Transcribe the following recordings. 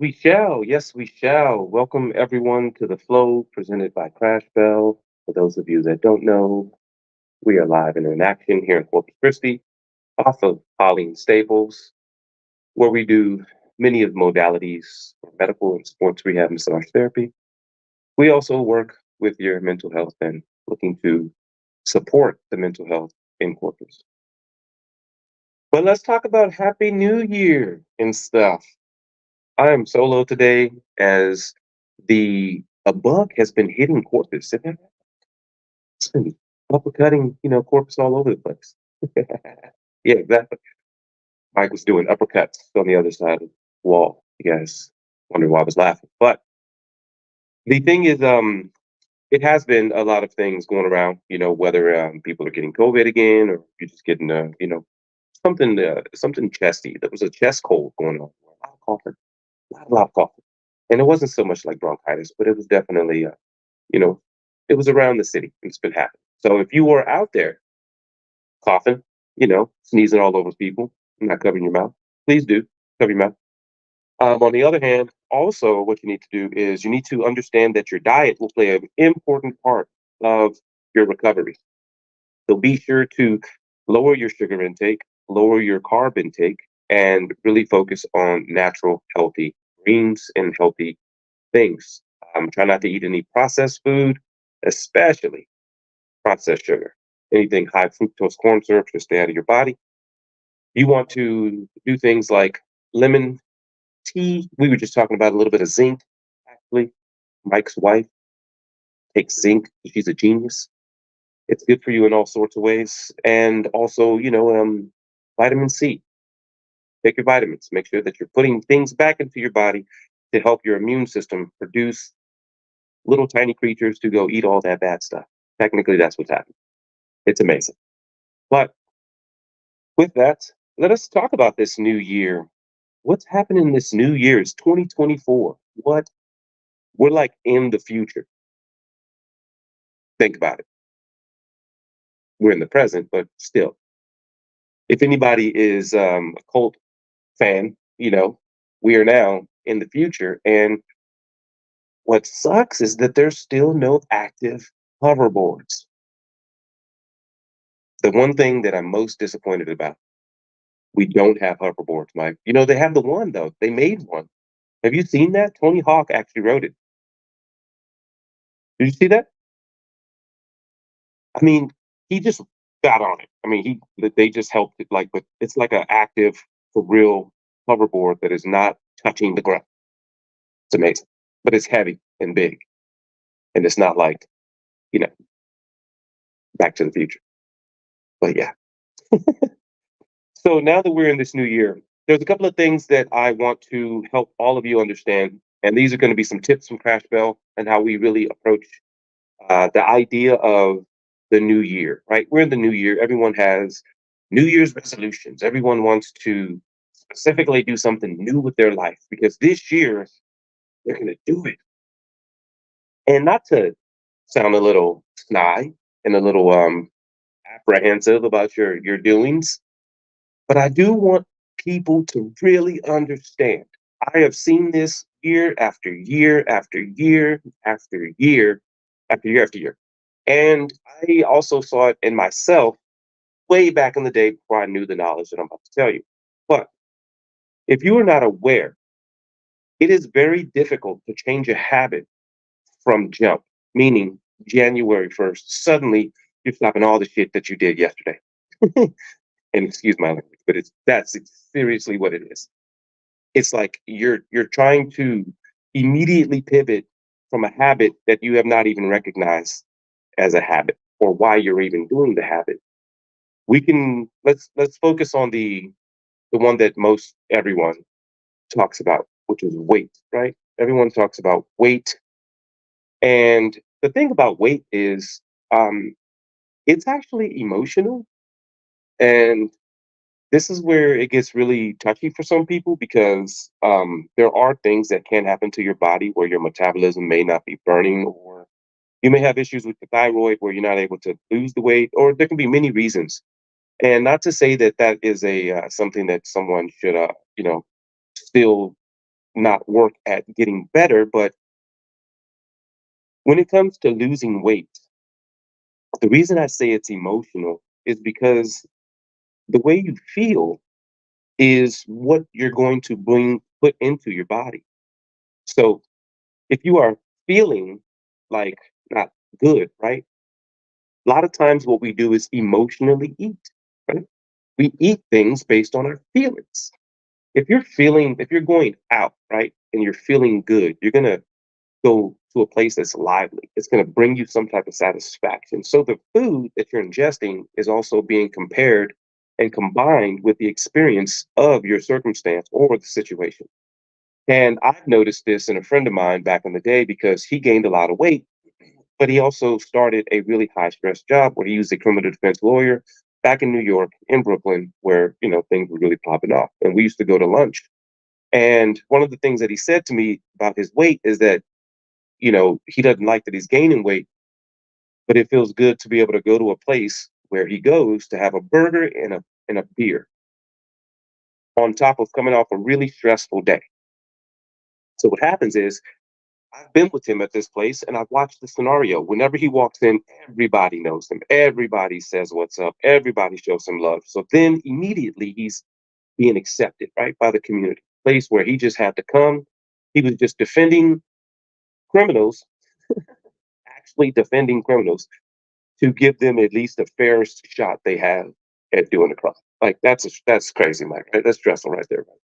We shall. Yes, we shall. Welcome everyone to the flow presented by Crash Bell. For those of you that don't know, we are live and in action here in Corpus Christi off of Pauline Staples, where we do many of the modalities for medical and sports rehab massage therapy. We also work with your mental health and looking to support the mental health in Corpus. But let's talk about Happy New Year and stuff. I am solo today as the a bug has been hitting Corpus. It's been uppercutting, Corpus all over the place. Yeah, exactly. Mike was doing uppercuts on the other side of the wall. You guys wonder why I was laughing. But the thing is, it has been a lot of things going around, whether people are getting COVID again or you're just getting, something chesty. There was a chest cold going on, a lot of coughing, a lot of coughing. And it wasn't so much like bronchitis, but it was definitely, you know, it was around the city. It's been happening. So if you were out there coughing, sneezing all over people, not covering your mouth, please do cover your mouth. On the other hand, also what you need to do is you need to understand that your diet will play an important part of your recovery. So be sure to lower your sugar intake, lower your carb intake, and really focus on natural, healthy greens and healthy things. Try not to eat any processed food, especially processed sugar. Anything high fructose corn syrup should stay out of your body. You want to do things like lemon tea. We were just talking about a little bit of zinc, actually. Mike's wife takes zinc. She's a genius. It's good for you in all sorts of ways. And also, vitamin C. Take your vitamins. Make sure that you're putting things back into your body to help your immune system produce little tiny creatures to go eat all that bad stuff. Technically, that's what's happening. It's amazing. But with that, let us talk about this new year. What's happening this new year is 2024. What we're like in the future. Think about it. We're in the present, but still, if anybody is a cult fan, we are now in the future. And what sucks is that there's still no active hoverboards. The one thing that I'm most disappointed about, we don't have hoverboards, Mike. They have the one though. They made one. Have you seen that? Tony Hawk actually wrote it. Did you see that? I mean, he just got on it. I mean, they just helped it but it's like an active for real hoverboard that is not touching the ground. It's amazing. But it's heavy and big. And it's not like, you know, back to the future. But yeah. So now that we're in this new year, there's a couple of things that I want to help all of you understand. And these are going to be some tips from Crash Bell and how we really approach the idea of the new year, right? We're in the new year. Everyone has New Year's resolutions. Everyone wants to specifically do something new with their life because this year they're going to do it. And not to sound a little sly and a little apprehensive about your doings, but I do want people to really understand. I have seen this year after year after year after year after year after year. And I also saw it in myself way back in the day before I knew the knowledge that I'm about to tell you. But if you are not aware, it is very difficult to change a habit from jump, meaning January 1st, suddenly you're stopping all the shit that you did yesterday. And excuse my language, but that's seriously what it is. It's like you're trying to immediately pivot from a habit that you have not even recognized as a habit or why you're even doing the habit. We can let's focus on the one that most everyone talks about, which is weight, right? Everyone talks about weight. And the thing about weight is it's actually emotional. And this is where it gets really touchy for some people because there are things that can happen to your body where your metabolism may not be burning, or you may have issues with the thyroid where you're not able to lose the weight, or there can be many reasons. And not to say that that is a something that someone should, still. not work at getting better. But when it comes to losing weight, the reason I say it's emotional is because the way you feel is what you're going to put into your body. So if you are feeling like not good, right? A lot of times what we do is emotionally eat, right? We eat things based on our feelings. If you're going out, right, and you're feeling good, you're gonna go to a place that's lively. It's gonna bring you some type of satisfaction. So the food that you're ingesting is also being compared and combined with the experience of your circumstance or the situation. And I've noticed this in a friend of mine back in the day because he gained a lot of weight, but he also started a really high stress job where he was a criminal defense lawyer back in New York, in Brooklyn, where, things were really popping off. And we used to go to lunch. And one of the things that he said to me about his weight is that, he doesn't like that he's gaining weight, but it feels good to be able to go to a place where he goes to have a burger and a beer on top of coming off a really stressful day. So what happens is I've been with him at this place and I've watched the scenario. Whenever he walks in, everybody knows him. Everybody says what's up. Everybody shows him love. So then immediately he's being accepted, right, by the community. Place where he just had to come. He was just defending criminals, actually defending criminals to give them at least the fairest shot they have at doing a crime. Like that's crazy, Mike. Right? That's stressful right there. Right?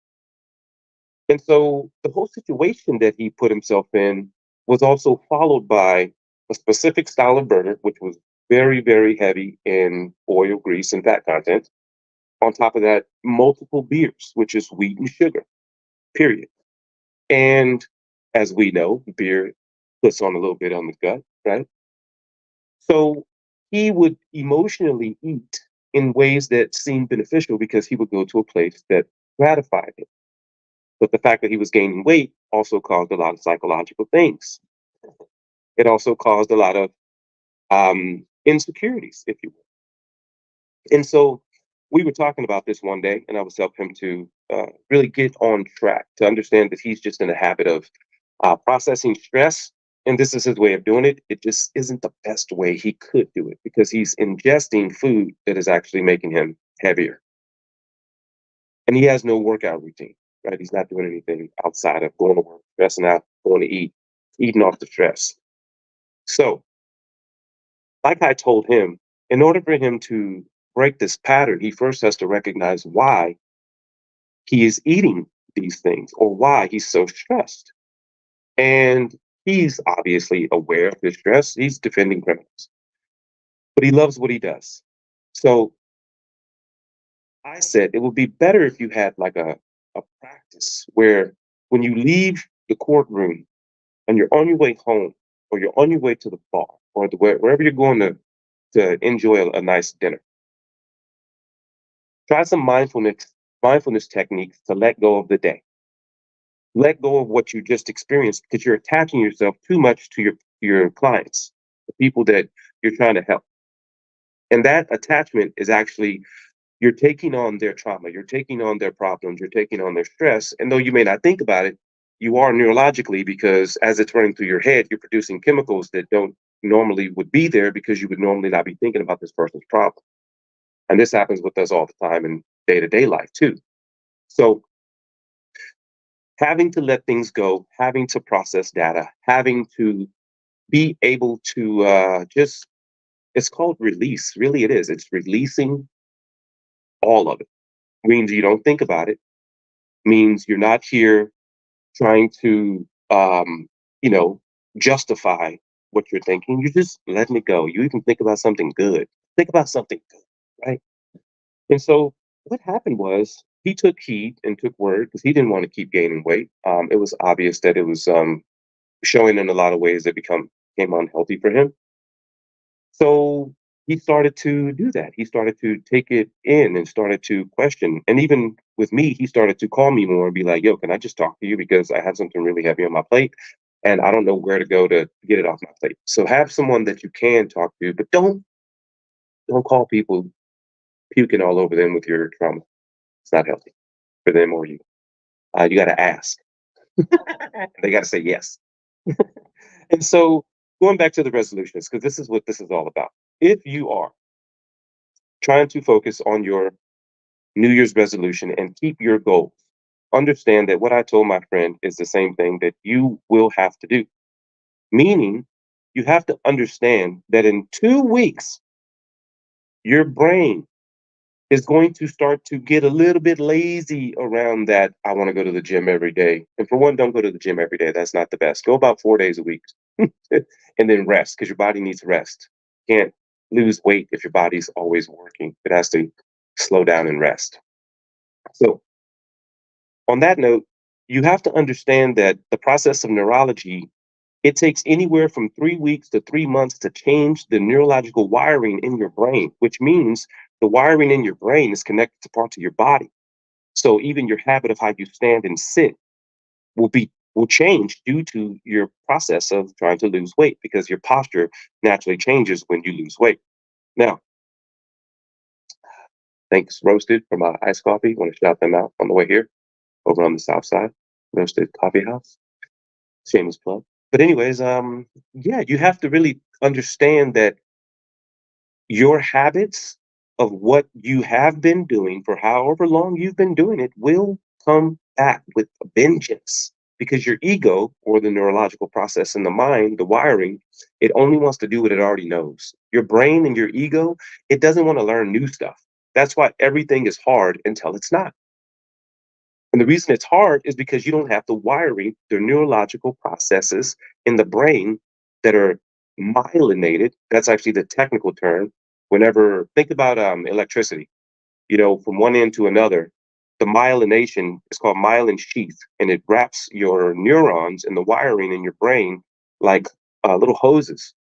And so the whole situation that he put himself in was also followed by a specific style of burger, which was very, very heavy in oil, grease, and fat content. On top of that, multiple beers, which is wheat and sugar, period. And as we know, beer puts on a little bit on the gut, right? So he would emotionally eat in ways that seemed beneficial because he would go to a place that gratified him. But the fact that he was gaining weight also caused a lot of psychological things. It also caused a lot of insecurities, if you will. And so we were talking about this one day, and I was helping him to really get on track to understand that he's just in the habit of processing stress. And this is his way of doing it. It just isn't the best way he could do it because he's ingesting food that is actually making him heavier. And he has no workout routine, right? He's not doing anything outside of going to work, stressing out, going to eat, eating off the stress. So, like I told him, in order for him to break this pattern, he first has to recognize why he is eating these things or why he's so stressed. And he's obviously aware of his stress. He's defending criminals, but he loves what he does. So I said it would be better if you had like a practice where when you leave the courtroom and you're on your way home or you're on your way to the bar or wherever you're going to enjoy a nice dinner, try some mindfulness techniques to let go of the day. Let go of what you just experienced because you're attaching yourself too much to your clients, the people that you're trying to help. And that attachment is actually you're taking on their trauma, you're taking on their problems, you're taking on their stress. And though you may not think about it, you are neurologically because as it's running through your head, you're producing chemicals that don't normally would be there because you would normally not be thinking about this person's problem. And this happens with us all the time in day-to-day life too. So having to let things go, having to process data, having to be able to just, it's called release. Really, it is. It's releasing all of it. Means you don't think about it, means you're not here trying to, you know, justify what you're thinking. You're just letting it go. You even think about something good. Think about something good, right? And so what happened was he took heed and took word because he didn't want to keep gaining weight. It was obvious that it was showing in a lot of ways that became unhealthy for him. So he started to do that. He started to take it in and started to question. And even with me, he started to call me more and be like, yo, can I just talk to you? Because I have something really heavy on my plate and I don't know where to go to get it off my plate. So have someone that you can talk to, but don't call people puking all over them with your trauma. It's not healthy for them or you. You got to ask. They got to say yes. And so, going back to the resolutions, because this is what this is all about. If you are trying to focus on your New Year's resolution and keep your goals, understand that what I told my friend is the same thing that you will have to do. Meaning, you have to understand that in 2 weeks, your brain is going to start to get a little bit lazy around that. I want to go to the gym every day. And for one, don't go to the gym every day. That's not the best. Go about 4 days a week and then rest because your body needs rest. You can't lose weight if your body's always working. It has to slow down and rest. So, on that note, you have to understand that the process of neurology, it takes anywhere from 3 weeks to 3 months to change the neurological wiring in your brain, which means the wiring in your brain is connected to parts of your body. So even your habit of how you stand and sit will change due to your process of trying to lose weight because your posture naturally changes when you lose weight. Now, thanks Roasted for my iced coffee. Want to shout them out on the way here over on the south side, Roasted Coffee House. Shameless plug. But anyways, yeah, you have to really understand that your habits of what you have been doing for however long you've been doing it will come back with a vengeance because your ego or the neurological process in the mind, the wiring, it only wants to do what it already knows. Your brain and your ego, it doesn't want to learn new stuff. That's why everything is hard until it's not. And the reason it's hard is because you don't have the wiring, the neurological processes in the brain that are myelinated. That's actually the technical term. Whenever think about electricity, from one end to another, the myelination is called myelin sheath, and it wraps your neurons and the wiring in your brain like little hoses.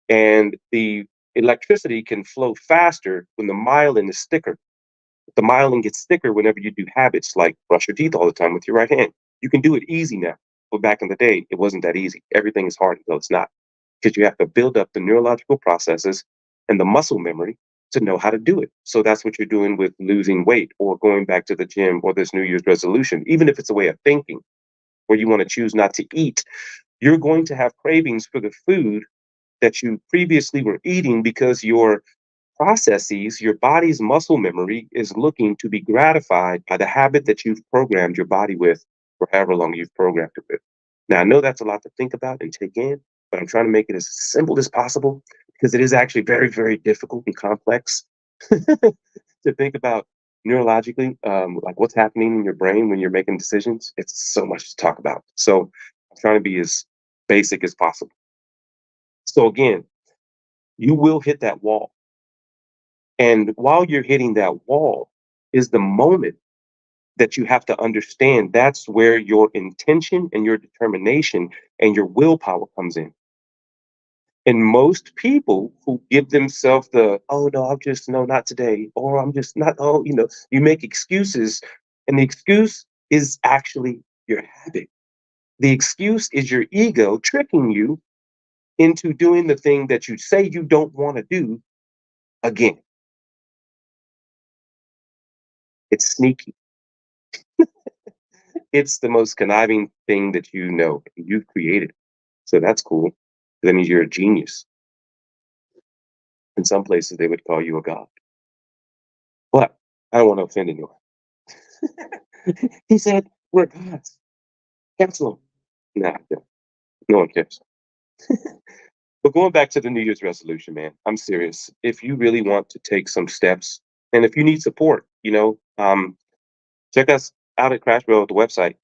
And the electricity can flow faster when the myelin is thicker. The myelin gets thicker whenever you do habits like brush your teeth all the time with your right hand. You can do it easy now, but back in the day, it wasn't that easy. Everything is hard until it's not, because you have to build up the neurological processes and the muscle memory to know how to do it. So that's what you're doing with losing weight or going back to the gym or this New Year's resolution, even if it's a way of thinking where you want to choose not to eat. You're going to have cravings for the food that you previously were eating because your processes, your body's muscle memory is looking to be gratified by the habit that you've programmed your body with for however long you've programmed it with. Now, I know that's a lot to think about and take in, but I'm trying to make it as simple as possible because it is actually very, very difficult and complex to think about neurologically, like what's happening in your brain when you're making decisions. It's so much to talk about. So I'm trying to be as basic as possible. So again, you will hit that wall. And while you're hitting that wall is the moment that you have to understand that's where your intention and your determination and your willpower comes in. And most people who give themselves oh no, I'm just, no, not today, or I'm just not, oh, you make excuses. And the excuse is actually your habit. The excuse is your ego tricking you into doing the thing that you say you don't want to do again. It's sneaky. It's the most conniving thing that you know. You've created. So that's cool. That means you're a genius. In some places, they would call you a god. But I don't want to offend anyone. He said, we're gods. Cancel them. Nah, yeah, no one cares. But going back to the New Year's resolution, man, I'm serious. If you really want to take some steps and if you need support, check us out at Crashbro at the website.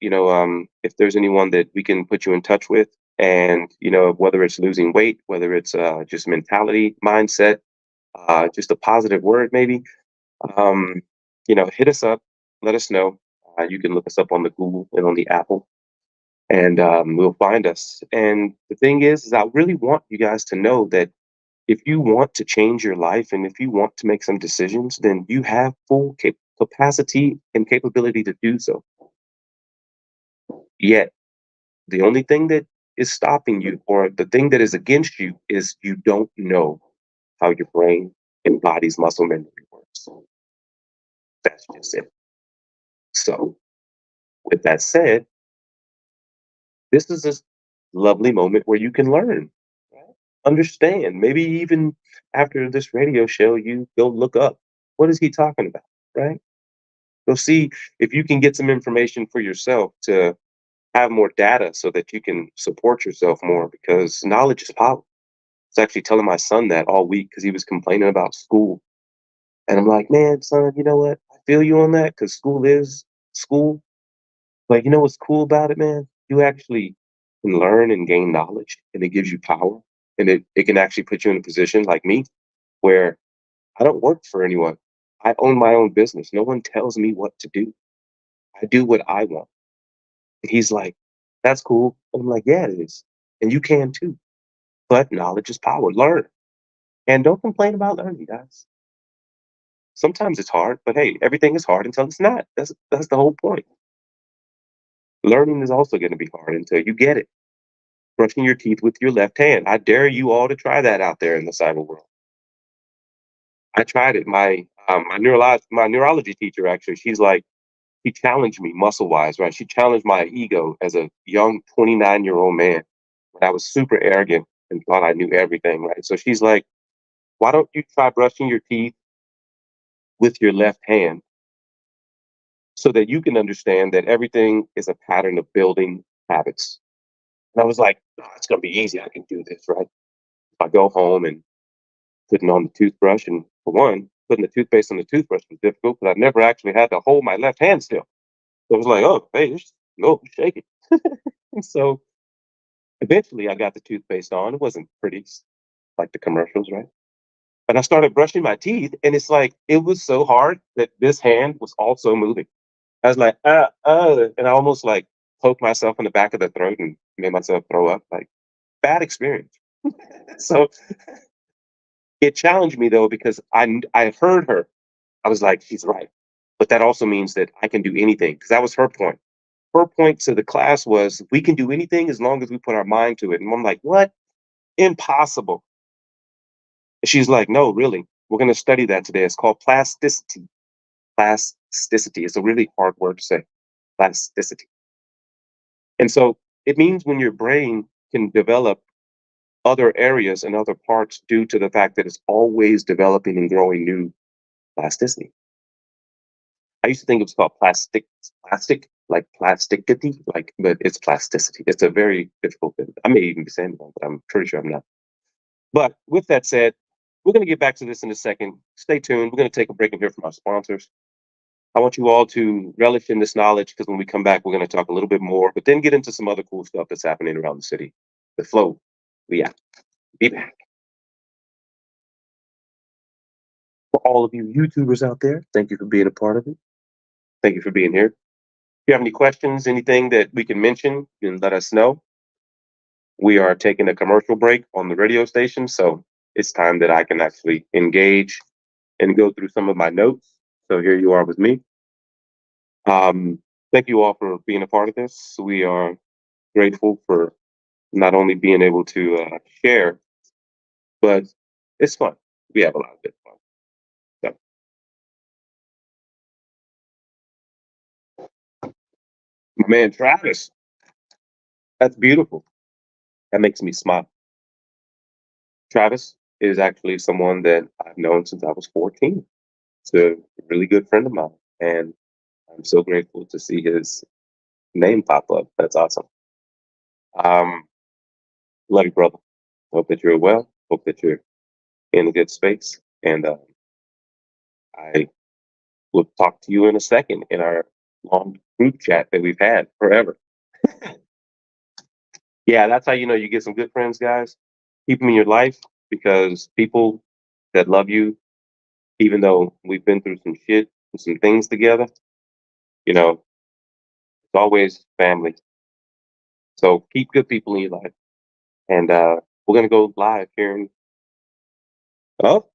If there's anyone that we can put you in touch with, and whether it's losing weight, whether it's just mentality, mindset, just a positive word, maybe. Hit us up. Let us know. You can look us up on the Google and on the Apple, and we'll find us. And the thing is I really want you guys to know that if you want to change your life and if you want to make some decisions, then you have full capacity and capability to do so. Yet, the only thing that is stopping you or the thing that is against you is you don't know how your brain and body's muscle memory works. That's just it. So, with that said, This is this lovely moment where you can learn, right? Understand. Maybe even after this radio show, you go look up what is he talking about, right? Go see if you can get some information for yourself to have more data so that you can support yourself more because knowledge is power. I was actually telling my son that all week because he was complaining about school. And I'm like, man, son, you know what? I feel you on that because school is school. But you know what's cool about it, man? You actually can learn and gain knowledge, and it gives you power. And it can actually put you in a position like me where I don't work for anyone. I own my own business. No one tells me what to do. I do what I want. And he's like, that's cool. And I'm like, yeah, it is. And you can too. But knowledge is power. Learn. And don't complain about learning, guys. Sometimes it's hard, but hey, everything is hard until it's not. That's the whole point. Learning is also going to be hard until you get it. Brushing your teeth with your left hand. I dare you all to try that out there in the cyber world. I tried it. My neurology teacher actually, she challenged me muscle wise, right? She challenged my ego as a young 29-year-old man when I was super arrogant and thought I knew everything, right? So she's like, why don't you try brushing your teeth with your left hand so that you can understand that everything is a pattern of building habits? And I was like, oh, it's gonna be easy. I can do this, right? I go home and putting on the toothbrush, and for one, putting the toothpaste on the toothbrush was difficult because I never actually had to hold my left hand still. So it was like, oh, hey, just go shake it. And so eventually I got the toothpaste on. It wasn't pretty like the commercials, right? And I started brushing my teeth, and it's like it was so hard that this hand was also moving. I was like, and I almost like poked myself in the back of the throat and made myself throw up. Like bad experience. So it challenged me though because I heard her. I was like, she's right. But that also means that I can do anything because that was her point. Her point to the class was we can do anything as long as we put our mind to it. And I'm like, what? Impossible. And she's like, no, really. We're going to study that today. It's called plasticity. Plasticity. It's a really hard word to say. Plasticity. And so it means when your brain can develop other areas and other parts due to the fact that it's always developing and growing new plasticity. I used to think it was called plastic, like plasticity, like, but it's plasticity. It's a very difficult thing. I may even be saying it wrong, but I'm pretty sure I'm not. But with that said, we're going to get back to this in a second. Stay tuned. We're going to take a break and hear from our sponsors. I want you all to relish in this knowledge because when we come back, we're going to talk a little bit more, but then get into some other cool stuff that's happening around the city. The flow. We out. Be back. For all of you YouTubers out there, thank you for being a part of it. Thank you for being here. If you have any questions, anything that we can mention, you can let us know. We are taking a commercial break on the radio station, so it's time that I can actually engage and go through some of my notes. So here you are with me. Thank you all for being a part of this. We are grateful for not only being able to share, but it's fun. We have a lot of good fun. So, my man Travis, that's beautiful. That makes me smile. Travis is actually someone that I've known since I was 14. It's a really good friend of mine, and I'm so grateful to see his name pop up. That's awesome. Um, love you, brother. Hope that you're well. Hope that you're in a good space, and I will talk to you in a second in our long group chat that we've had forever. Yeah, that's how you know you get some good friends, guys. Keep them in your life because people that love you, even though we've been through some shit and some things together, you know, it's always family. So keep good people in your life. And we're gonna go live here in oh,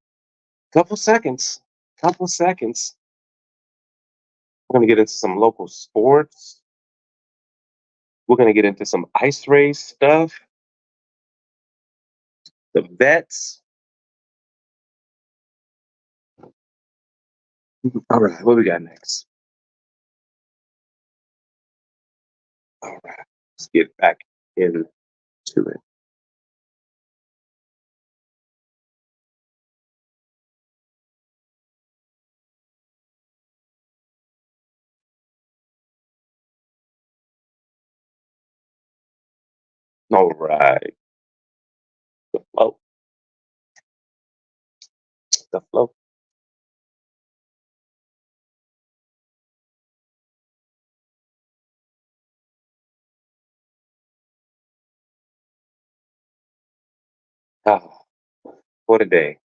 couple seconds. Couple seconds. We're gonna get into some local sports. We're gonna get into some ice race stuff. The vets. All right, what we got next? All right. Let's get back into it. All right. The flow. The flow. Ah, what a day.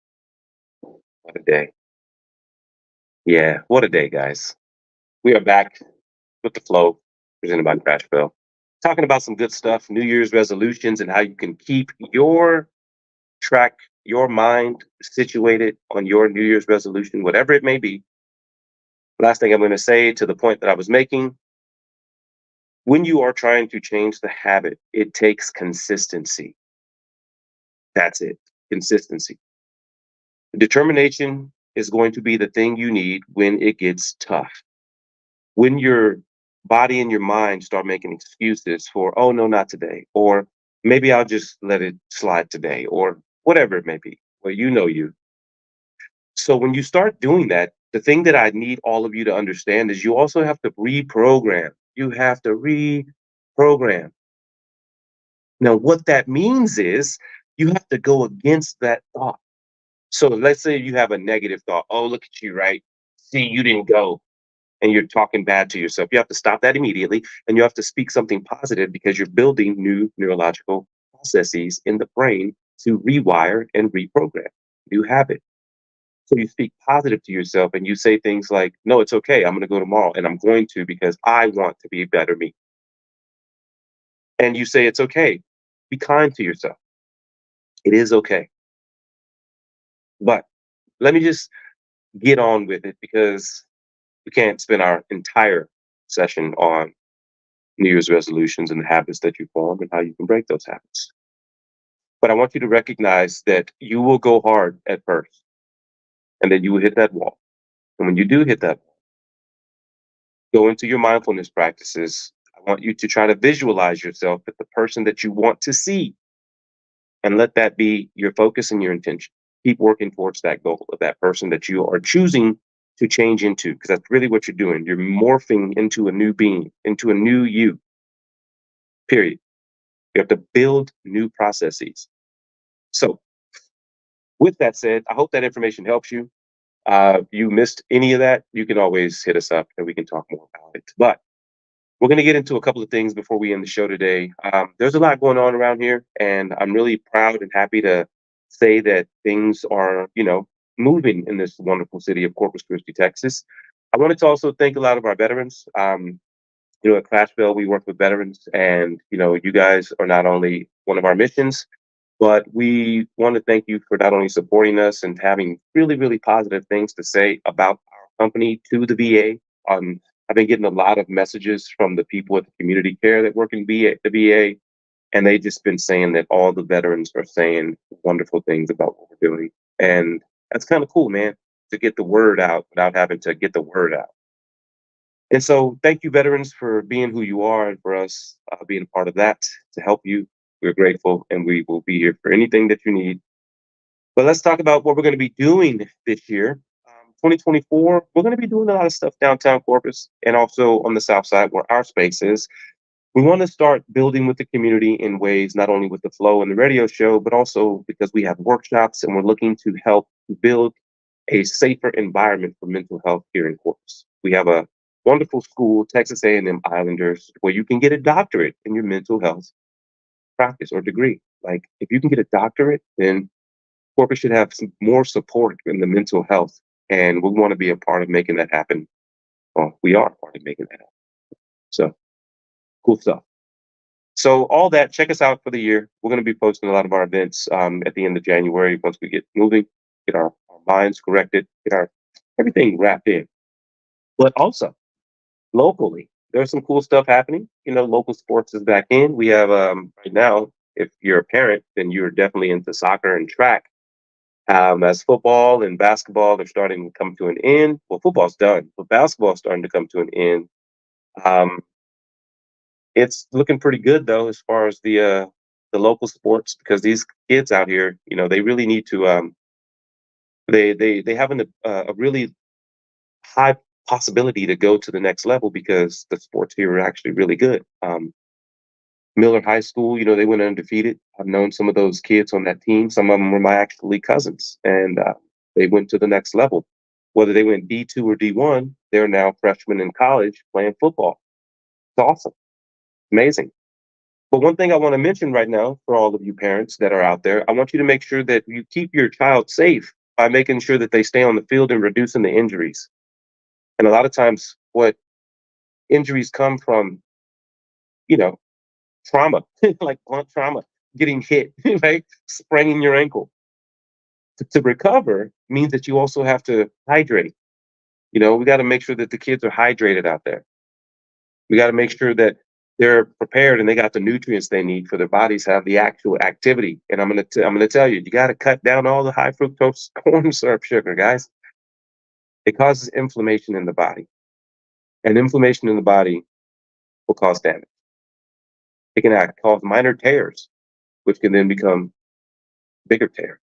What a day. Yeah, what a day, guys. We are back with the flow presented by Crash Bell. Talking about some good stuff, New Year's resolutions, and how you can keep your track, your mind situated on your New Year's resolution, whatever it may be. Last thing I'm going to say to the point that I was making, when you are trying to change the habit, it takes consistency. That's it. Consistency. Determination is going to be the thing you need when it gets tough. When your body and your mind start making excuses for, oh, no, not today, or maybe I'll just let it slide today, or whatever it may be. Well, you know you. So when you start doing that, the thing that I need all of you to understand is you also have to reprogram. You have to reprogram. Now, what that means is you have to go against that thought. So let's say you have a negative thought. Oh, look at you, right? See, you didn't go and you're talking bad to yourself. You have to stop that immediately and you have to speak something positive because you're building new neurological processes in the brain to rewire and reprogram new habit. So you speak positive to yourself and you say things like, no, it's okay. I'm going to go tomorrow and I'm going to because I want to be a better me. And you say, it's okay. Be kind to yourself. It is okay. But let me just get on with it because we can't spend our entire session on New Year's resolutions and the habits that you form and how you can break those habits. But I want you to recognize that you will go hard at first and then you will hit that wall. And when you do hit that, go into your mindfulness practices. I want you to try to visualize yourself as the person that you want to see and let that be your focus and your intention. Keep working towards that goal of that person that you are choosing to change into, because that's really what you're doing. You're morphing into a new being, into a new you, period. You have to build new processes. So, with that said, I hope that information helps you. You missed any of that, you can always hit us up and we can talk more about it. But we're going to get into a couple of things before we end the show today. There's a lot going on around here, and I'm really proud and happy to say that things are, moving in this wonderful city of Corpus Christi, Texas. I wanted to also thank a lot of our veterans. At Clashville, we work with veterans, and you guys are not only one of our missions, but we want to thank you for not only supporting us and having really, really positive things to say about our company to the VA. I've been getting a lot of messages from the people at the community care that work in the VA, and they just been saying that all the veterans are saying wonderful things about what we're doing. And that's kind of cool, man, to get the word out without having to get the word out. And so, thank you, veterans, for being who you are and for us being a part of that to help you. We're grateful and we will be here for anything that you need. But let's talk about what we're going to be doing this year. 2024, we're going to be doing a lot of stuff downtown Corpus and also on the south side where our space is. We want to start building with the community in ways not only with the flow and the radio show, but also because we have workshops and we're looking to help build a safer environment for mental health here in Corpus. We have a wonderful school, Texas A&M Islanders, where you can get a doctorate in your mental health practice or degree. Like if you can get a doctorate, then Corpus should have some more support in the mental health, and we want to be a part of making that happen. Well, we are a part of making that happen. So cool stuff. So all that, check us out for the year. We're going to be posting a lot of our events at the end of January once we get moving, get our minds corrected, get our everything wrapped in. But also locally, there's some cool stuff happening. Local sports is back in. We have right now, if you're a parent, then you're definitely into soccer and track. As football and basketball are starting to come to an end. Well, football's done, but basketball's starting to come to an end. Um, It's looking pretty good though, as far as the local sports, because these kids out here, they really need to they have a really high possibility to go to the next level because the sports here are actually really good. Miller High School, they went undefeated. I've known some of those kids on that team. Some of them were my actually cousins, and they went to the next level. Whether they went D2 or D1, they're now freshmen in college playing football. It's awesome, amazing. But one thing I want to mention right now for all of you parents that are out there, I want you to make sure that you keep your child safe by making sure that they stay on the field and reducing the injuries. And a lot of times, what injuries come from, you know, trauma, like blunt trauma, getting hit, right? Spraining your ankle. To recover means that you also have to hydrate. We got to make sure that the kids are hydrated out there. We got to make sure that they're prepared and they got the nutrients they need for their bodies to have the actual activity. And I'm gonna tell you, you got to cut down all the high fructose corn syrup sugar, guys. It causes inflammation in the body, and inflammation in the body will cause damage. It can cause minor tears, which can then become bigger tears.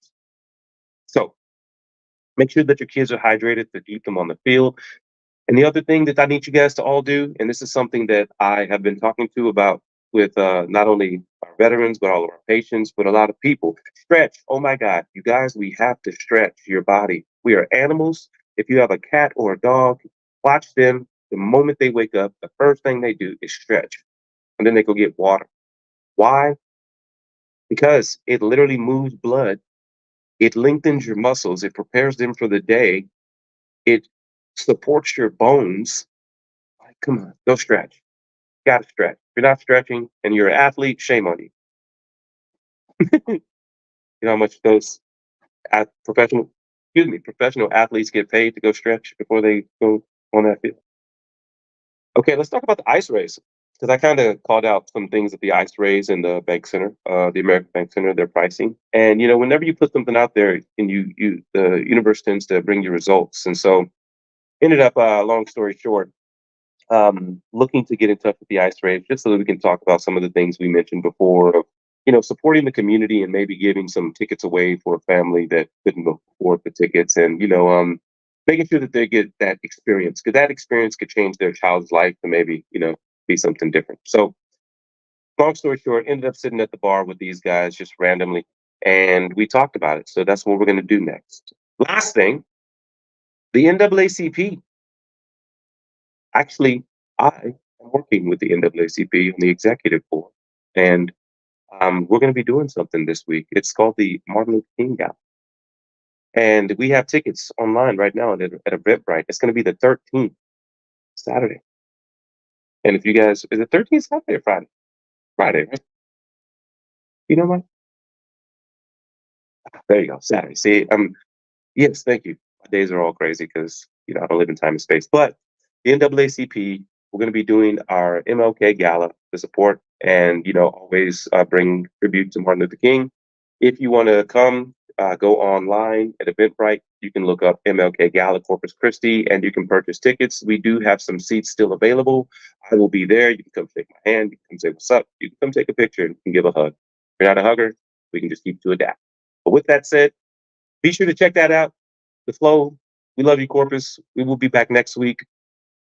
So make sure that your kids are hydrated to keep them on the field. And the other thing that I need you guys to all do, and this is something that I have been talking to about with not only our veterans, but all of our patients, but a lot of people, stretch. Oh my God, you guys, we have to stretch your body. We are animals. If you have a cat or a dog, watch them. The moment they wake up, the first thing they do is stretch, and then they go get water. Why? Because it literally moves blood. It lengthens your muscles. It prepares them for the day. It supports your bones. Like, come on, go stretch. Gotta stretch. If you're not stretching and you're an athlete, shame on you. You know how much those professional athletes get paid to go stretch before they go on that field. Okay, let's talk about the ice race because I kind of called out some things at the ice race and the bank center, the American Bank Center, their pricing. And whenever you put something out there, and the universe tends to bring you results. And so, ended up, long story short, looking to get in touch with the ice rage just so that we can talk about some of the things we mentioned before of supporting the community and maybe giving some tickets away for a family that couldn't afford the tickets, and making sure that they get that experience, because that experience could change their child's life to maybe be something different. So long story short, ended up sitting at the bar with these guys just randomly, and we talked about it. So that's what we're going to do next. Last thing, the NAACP. Actually, I am working with the NAACP on the executive board, and we're going to be doing something this week. It's called the Martin Luther King Gala, and we have tickets online right now at Eventbrite. It's going to be the 13th, Saturday. And if you guys, is it 13th Saturday or Friday? Friday, right? You know what? There you go, Saturday. See, yes, thank you. My days are all crazy because I don't live in time and space. But the NAACP, we're going to be doing our MLK Gala to support and always bring tribute to Martin Luther King. If you want to come, go online at Eventbrite. You can look up MLK Gala Corpus Christi, and you can purchase tickets. We do have some seats still available. I will be there. You can come shake my hand. You can come say what's up. You can come take a picture and you can give a hug. If you're not a hugger, we can just keep to adapt. But with that said, be sure to check that out. The Flow. We love you, Corpus. We will be back next week.